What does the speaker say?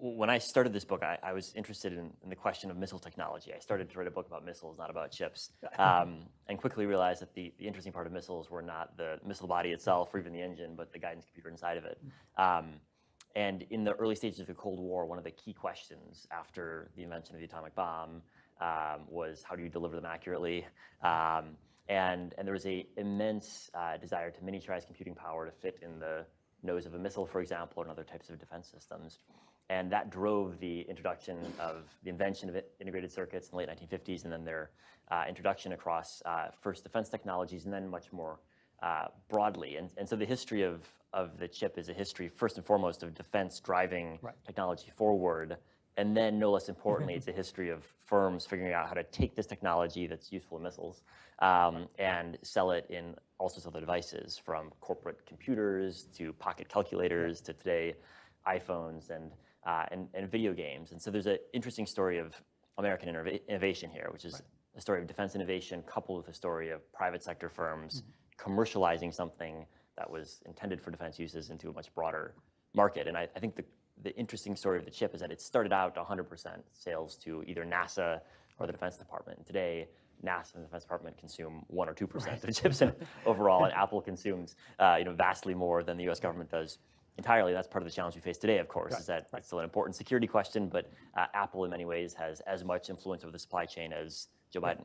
when I started this book, I was interested in the question of missile technology. I started to write a book about missiles, not about chips, and quickly realized that the interesting part of missiles were not the missile body itself or even the engine, but the guidance computer inside of it. And in the early stages of the Cold War, one of the key questions after the invention of the atomic bomb was how do you deliver them accurately? And there was an immense desire to miniaturize computing power to fit in the nose of a missile, for example, and other types of defense systems. And that drove the introduction of the invention of integrated circuits in the late 1950s, and then their introduction across first defense technologies, and then much more broadly. And so the history of the chip is a history, first and foremost, of defense driving technology forward. And then, no less importantly, it's a history of firms figuring out how to take this technology that's useful in missiles and sell it in all sorts of other devices, from corporate computers to pocket calculators to today iPhones and video games. And so there's an interesting story of American innovation here, which is a story of defense innovation coupled with a story of private sector firms commercializing something that was intended for defense uses into a much broader market. And I think the interesting story of the chip is that it started out 100% sales to either NASA or the Defense Department. And today, NASA and the Defense Department consume 1 or 2% of the chips overall, and Apple consumes vastly more than the U.S. government does entirely. That's part of the challenge we face today, of course, is that it's still an important security question, but Apple in many ways has as much influence over the supply chain as Joe Biden.